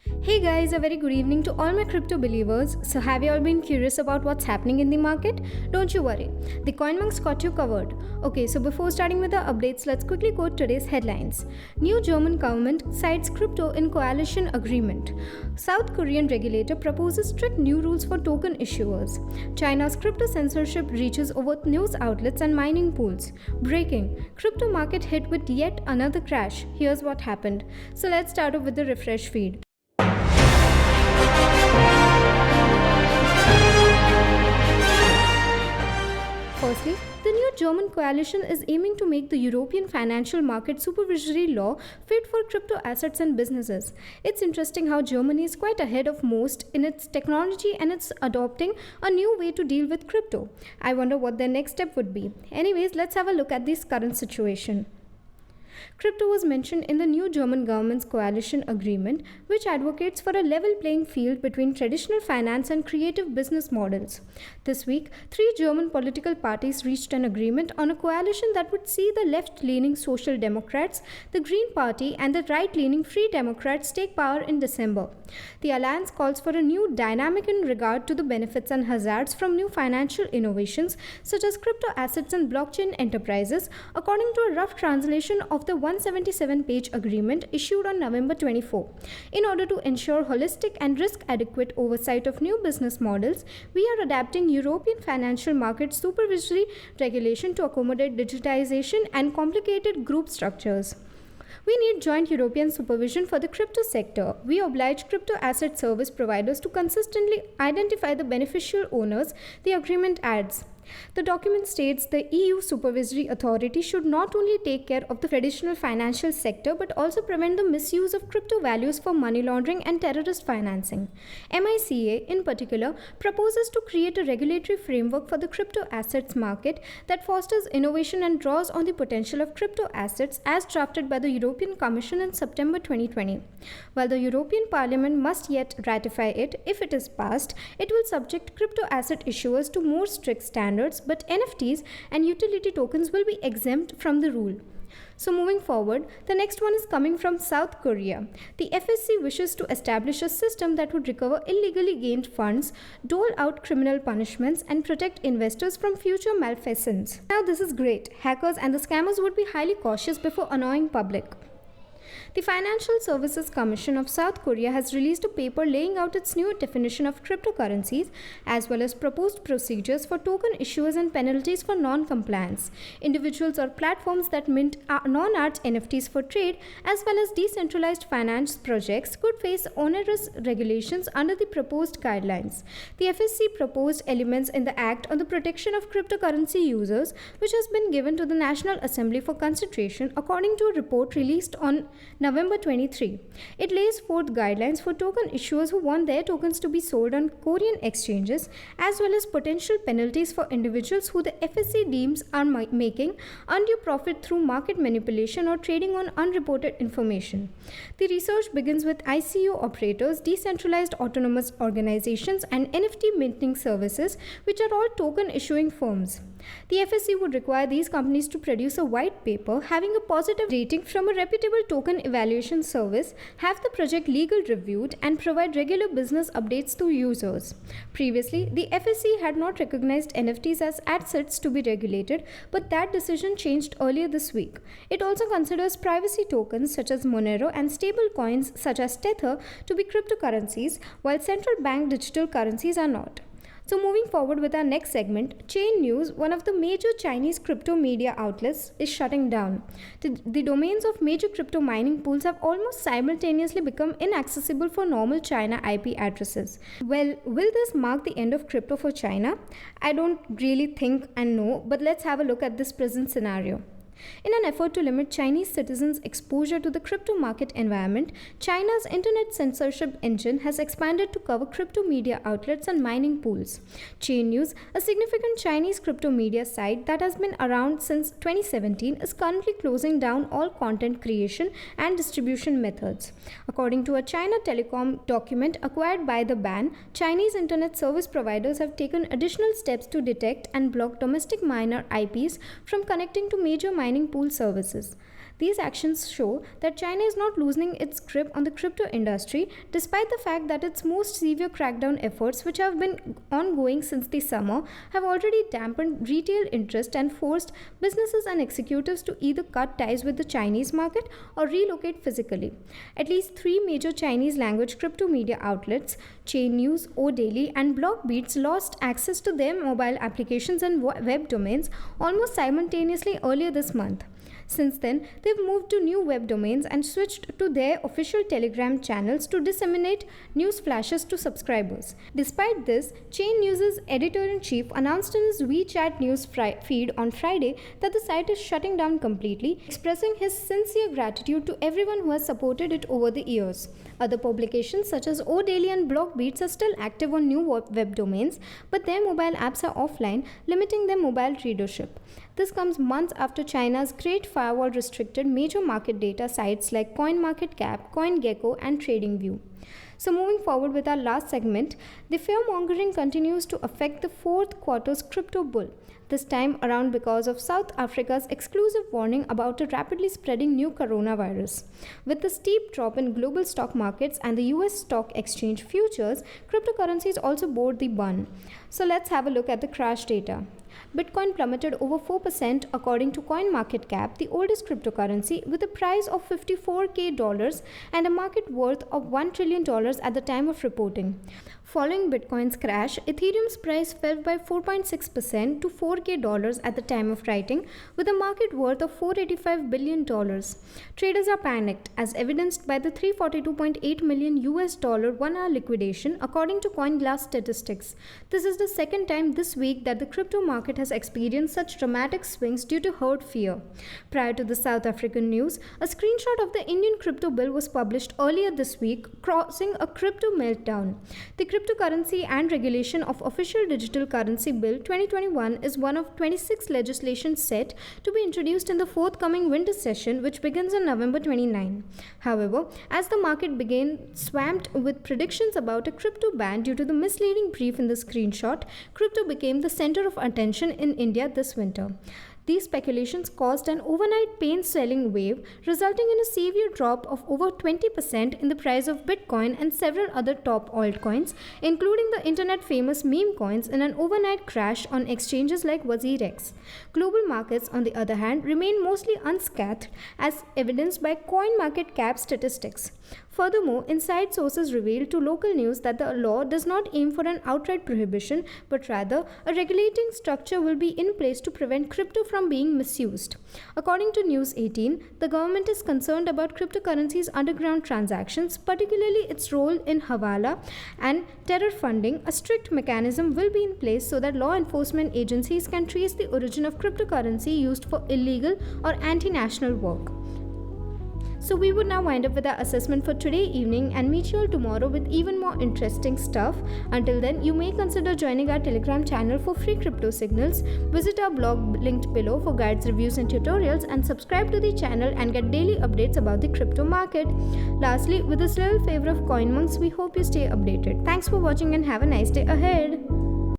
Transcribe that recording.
Hey guys, a very good evening to all my crypto believers. So, have you all been curious about what's happening in the market? Don't you worry, the CoinMonks got you covered. Okay, so before starting with the updates, let's quickly quote today's headlines. New German government cites crypto in coalition agreement. South Korean regulator proposes strict new rules for token issuers. China's crypto censorship reaches over news outlets and mining pools. Breaking: crypto market hit with yet another crash. Here's what happened. So, let's start off with the refresh feed. Firstly, the new German coalition is aiming to make the European financial market supervisory law fit for crypto assets and businesses. It's interesting how Germany is quite ahead of most in its technology and it's adopting a new way to deal with crypto. I wonder what their next step would be. Anyways, let's have a look at this current situation. Crypto was mentioned in the new German government's coalition agreement, which advocates for a level playing field between traditional finance and creative business models. This week, three German political parties reached an agreement on a coalition that would see the left-leaning Social Democrats, the Green Party, and the right-leaning Free Democrats take power in December. The alliance calls for a new dynamic in regard to the benefits and hazards from new financial innovations such as crypto assets and blockchain enterprises, according to a rough translation of the 177-page agreement issued on November 24. In order to ensure holistic and risk-adequate oversight of new business models, we are adapting European financial market supervisory regulation to accommodate digitization and complicated group structures. We need joint European supervision for the crypto sector. We oblige crypto asset service providers to consistently identify the beneficial owners, the agreement adds. The document states the EU supervisory authority should not only take care of the traditional financial sector but also prevent the misuse of crypto values for money laundering and terrorist financing. MICA, in particular, proposes to create a regulatory framework for the crypto assets market that fosters innovation and draws on the potential of crypto assets as drafted by the European Commission in September 2020. While the European Parliament must yet ratify it, if it is passed, it will subject crypto asset issuers to more strict standards, but NFTs and utility tokens will be exempt from the rule. So moving forward, the next one is coming from South Korea. The FSC wishes to establish a system that would recover illegally gained funds, dole out criminal punishments, and protect investors from future malfeasance. Now this is great. Hackers and the scammers would be highly cautious before annoying public. The Financial Services Commission of South Korea has released a paper laying out its new definition of cryptocurrencies as well as proposed procedures for token issuers and penalties for non-compliance. Individuals or platforms that mint non-art NFTs for trade as well as decentralized finance projects could face onerous regulations under the proposed guidelines. The FSC proposed elements in the Act on the Protection of Cryptocurrency Users, which has been given to the National Assembly for consideration according to a report released on November 23. It lays forth guidelines for token issuers who want their tokens to be sold on Korean exchanges, as well as potential penalties for individuals who the FSC deems are making undue profit through market manipulation or trading on unreported information. The research begins with ICO operators, decentralized autonomous organizations, and NFT minting services, which are all token issuing firms. The FSC would require these companies to produce a white paper having a positive rating from a reputable token evaluation service, have the project legal reviewed, and provide regular business updates to users. Previously, the FSC had not recognized NFTs as assets to be regulated, but that decision changed earlier this week. It also considers privacy tokens such as Monero and stable coins such as Tether to be cryptocurrencies, while central bank digital currencies are not. So moving forward with our next segment, Chain News, one of the major Chinese crypto media outlets, is shutting down. The domains of major crypto mining pools have almost simultaneously become inaccessible for normal China IP addresses. Well, will this mark the end of crypto for China? I don't really think and know, but let's have a look at this present scenario. In an effort to limit Chinese citizens' exposure to the crypto market environment, China's internet censorship engine has expanded to cover crypto media outlets and mining pools. Chain News, a significant Chinese crypto media site that has been around since 2017, is currently closing down all content creation and distribution methods. According to a China Telecom document acquired by the ban, Chinese internet service providers have taken additional steps to detect and block domestic minor IPs from connecting to major mining pool services. These actions show that China is not loosening its grip on the crypto industry despite the fact that its most severe crackdown efforts, which have been ongoing since the summer, have already dampened retail interest and forced businesses and executives to either cut ties with the Chinese market or relocate physically. At least three major Chinese language crypto media outlets, Chain News, ODaily, and Blockbeats, lost access to their mobile applications and web domains almost simultaneously earlier this month. Since then, they've moved to new web domains and switched to their official Telegram channels to disseminate news flashes to subscribers. Despite this, Chain News' editor-in-chief announced in his WeChat news feed on Friday that the site is shutting down completely, expressing his sincere gratitude to everyone who has supported it over the years. Other publications such as ODaily and Blockbeats are still active on new web domains, but their mobile apps are offline, limiting their mobile readership. This comes months after China's Great Firewall restricted major market data sites like CoinMarketCap, CoinGecko, and TradingView. So moving forward with our last segment, the fear-mongering continues to affect the fourth quarter's crypto bull, this time around because of South Africa's exclusive warning about a rapidly spreading new coronavirus. With the steep drop in global stock markets and the US stock exchange futures, cryptocurrencies also bore the bun. So let's have a look at the crash data. Bitcoin plummeted over 4% according to CoinMarketCap, the oldest cryptocurrency, with a price of $54,000 and a market worth of $1 trillion at the time of reporting. Following Bitcoin's crash, Ethereum's price fell by 4.6% to $4,000 at the time of writing, with a market worth of $485 billion. Traders are panicked, as evidenced by the $342.8 million one-hour liquidation, according to CoinGlass statistics. This is the second time this week that the crypto market has experienced such dramatic swings due to herd fear. Prior to the South African news, a screenshot of the Indian crypto bill was published earlier this week, causing a crypto meltdown. The Cryptocurrency and Regulation of Official Digital Currency Bill 2021 is one of 26 legislation set to be introduced in the forthcoming winter session, which begins on November 29. However, as the market began swamped with predictions about a crypto ban due to the misleading brief in the screenshot, crypto became the center of attention in India this winter. These speculations caused an overnight pain-selling wave, resulting in a severe drop of over 20% in the price of Bitcoin and several other top altcoins, including the internet-famous meme coins, in an overnight crash on exchanges like WazirX. Global markets, on the other hand, remain mostly unscathed, as evidenced by CoinMarketCap statistics. Furthermore, inside sources revealed to local news that the law does not aim for an outright prohibition, but rather a regulating structure will be in place to prevent crypto from being misused. According to News 18, the government is concerned about cryptocurrencies' underground transactions, particularly its role in Hawala and terror funding. A strict mechanism will be in place so that law enforcement agencies can trace the origin of cryptocurrency used for illegal or anti-national work. So we would now wind up with our assessment for today evening and meet you all tomorrow with even more interesting stuff. Until then, you may consider joining our Telegram channel for free crypto signals, visit our blog linked below for guides, reviews and tutorials, and subscribe to the channel and get daily updates about the crypto market. Lastly, with this little favor of CoinMonks, we hope you stay updated. Thanks for watching and have a nice day ahead.